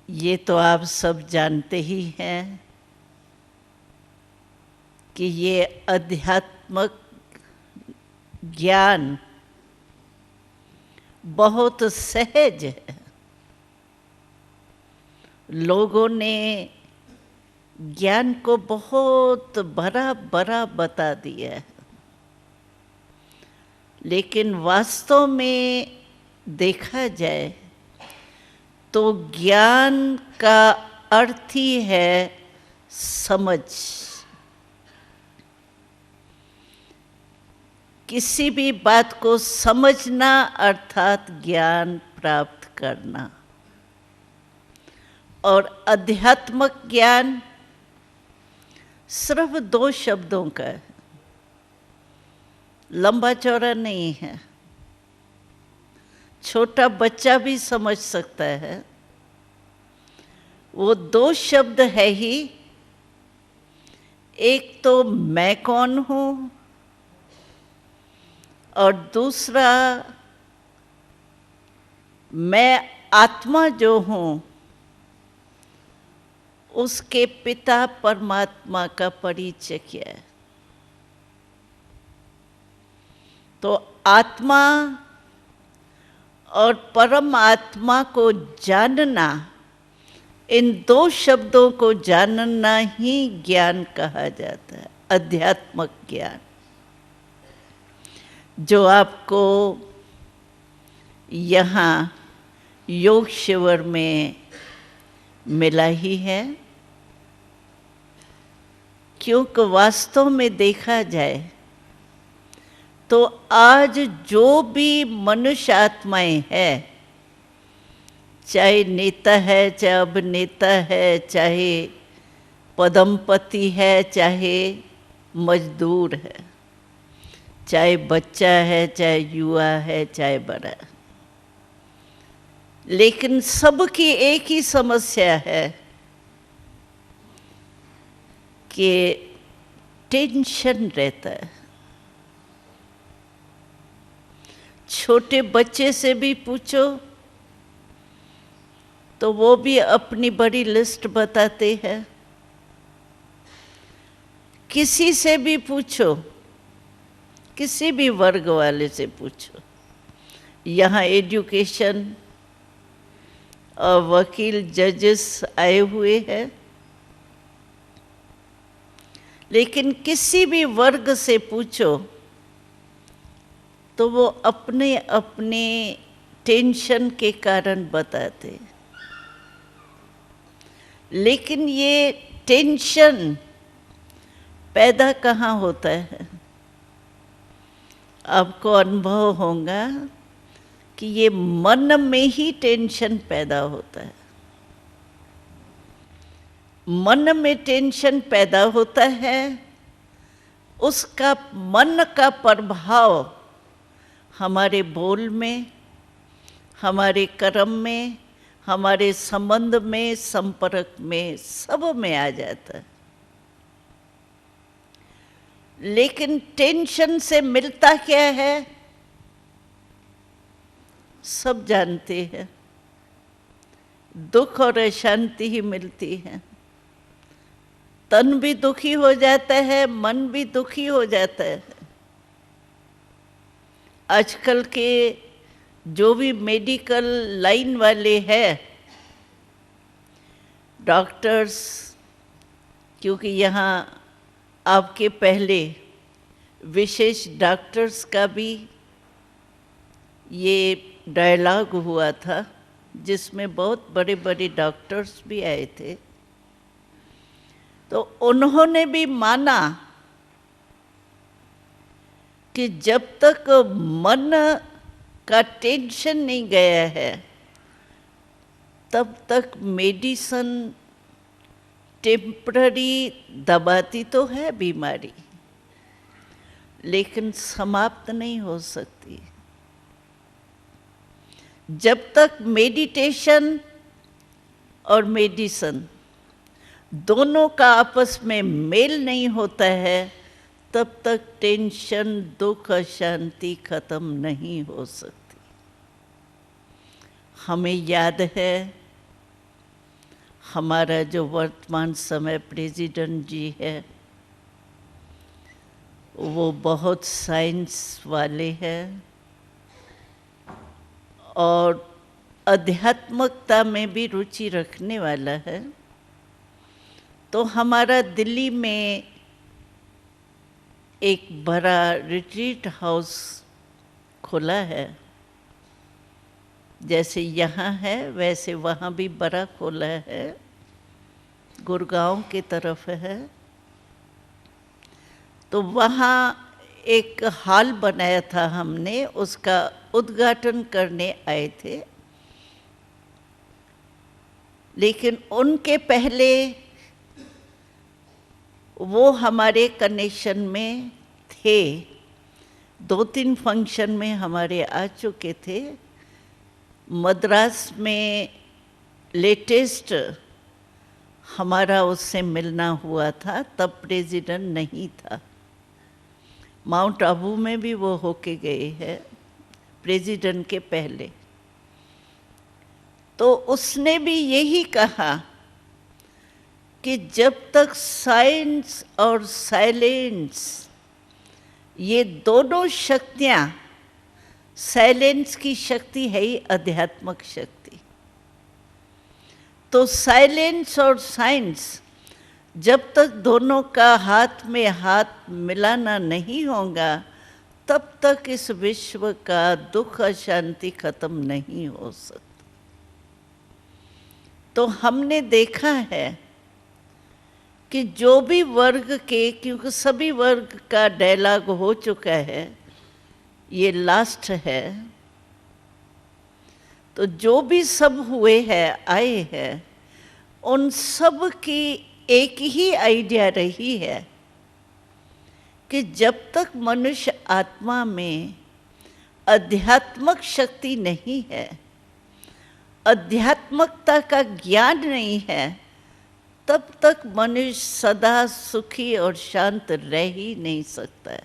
ये तो आप सब जानते ही हैं कि ये अध्यात्मक ज्ञान बहुत सहज है। लोगों ने ज्ञान को बहुत बड़ा बड़ा बता दिया है, लेकिन वास्तव में देखा जाए तो ज्ञान का अर्थ ही है समझ। किसी भी बात को समझना अर्थात ज्ञान प्राप्त करना। और अध्यात्मक ज्ञान सिर्फ 2 शब्दों का है, लंबा चौड़ा नहीं है। छोटा बच्चा भी समझ सकता है। वो 2 शब्द है ही, एक तो मैं कौन हूँ और दूसरा मैं आत्मा जो हूँ उसके पिता परमात्मा का परिचय क्या है। तो आत्मा और परमात्मा को जानना, इन 2 शब्दों को जानना ही ज्ञान कहा जाता है, अध्यात्मक ज्ञान, जो आपको यहाँ योग शिविर में मिला ही है। क्योंकि वास्तव में देखा जाए तो आज जो भी मनुष्य आत्माएं हैं, चाहे नेता है, चाहे अभिनेता है, चाहे पदमपति है, चाहे मजदूर है, चाहे बच्चा है, चाहे युवा है, चाहे बड़ा है, लेकिन सबकी एक ही समस्या है कि टेंशन रहता है। छोटे बच्चे से भी पूछो तो वो भी अपनी बड़ी लिस्ट बताते हैं। किसी से भी पूछो, किसी भी वर्ग वाले से पूछो, यहाँ एजुकेशन और वकील जजेस आए हुए हैं, लेकिन किसी भी वर्ग से पूछो तो वो अपने अपने टेंशन के कारण बताते। लेकिन ये टेंशन पैदा कहाँ होता है? आपको अनुभव होगा कि ये मन में ही टेंशन पैदा होता है। मन में टेंशन पैदा होता है, उसका मन का प्रभाव हमारे बोल में, हमारे कर्म में, हमारे संबंध में, संपर्क में, सब में आ जाता है। लेकिन टेंशन से मिलता क्या है? सब जानते हैं, दुख और अशांति ही मिलती है। तन भी दुखी हो जाता है, मन भी दुखी हो जाता है। आजकल के जो भी मेडिकल लाइन वाले हैं, डॉक्टर्स, क्योंकि यहाँ आपके पहले विशेष डॉक्टर्स का भी ये डायलॉग हुआ था, जिसमें बहुत बड़े बड़े डॉक्टर्स भी आए थे। तो उन्होंने भी माना कि जब तक मन का टेंशन नहीं गया है, तब तक मेडिसिन टेम्पररी दबाती तो है बीमारी, लेकिन समाप्त नहीं हो सकती। जब तक मेडिटेशन और मेडिसिन दोनों का आपस में मेल नहीं होता है, तब तक टेंशन, दुख, अशांति खत्म नहीं हो सकती। हमें याद है हमारा जो वर्तमान समय प्रेसिडेंट जी है वो बहुत साइंस वाले हैं और आध्यात्मिकता में भी रुचि रखने वाला है। तो हमारा दिल्ली में एक बड़ा रिट्रीट हाउस खुला है, जैसे यहाँ है वैसे वहाँ भी बड़ा खुला है, गुड़गांव की तरफ है। तो वहाँ एक हॉल बनाया था हमने, उसका उद्घाटन करने आए थे। लेकिन उनके पहले वो हमारे कनेक्शन में थे, 2-3 फंक्शन में हमारे आ चुके थे। मद्रास में लेटेस्ट हमारा उससे मिलना हुआ था, तब प्रेसिडेंट नहीं था। माउंट आबू में भी वो होके गए हैं प्रेसिडेंट के पहले। तो उसने भी यही कहा कि जब तक साइंस और साइलेंस, ये दोनों शक्तियाँ, साइलेंस की शक्ति है ही आध्यात्मिक शक्ति, तो साइलेंस और साइंस जब तक दोनों का हाथ में हाथ मिलाना नहीं होगा, तब तक इस विश्व का दुख अशांति खत्म नहीं हो सकता। तो हमने देखा है कि जो भी वर्ग के, क्योंकि सभी वर्ग का डायलॉग हो चुका है, ये लास्ट है, तो जो भी सब हुए हैं, आए हैं, उन सब की एक ही आइडिया रही है कि जब तक मनुष्य आत्मा में आध्यात्मिक शक्ति नहीं है, आध्यात्मिकता का ज्ञान नहीं है, तब तक मनुष्य सदा सुखी और शांत रह ही नहीं सकता है।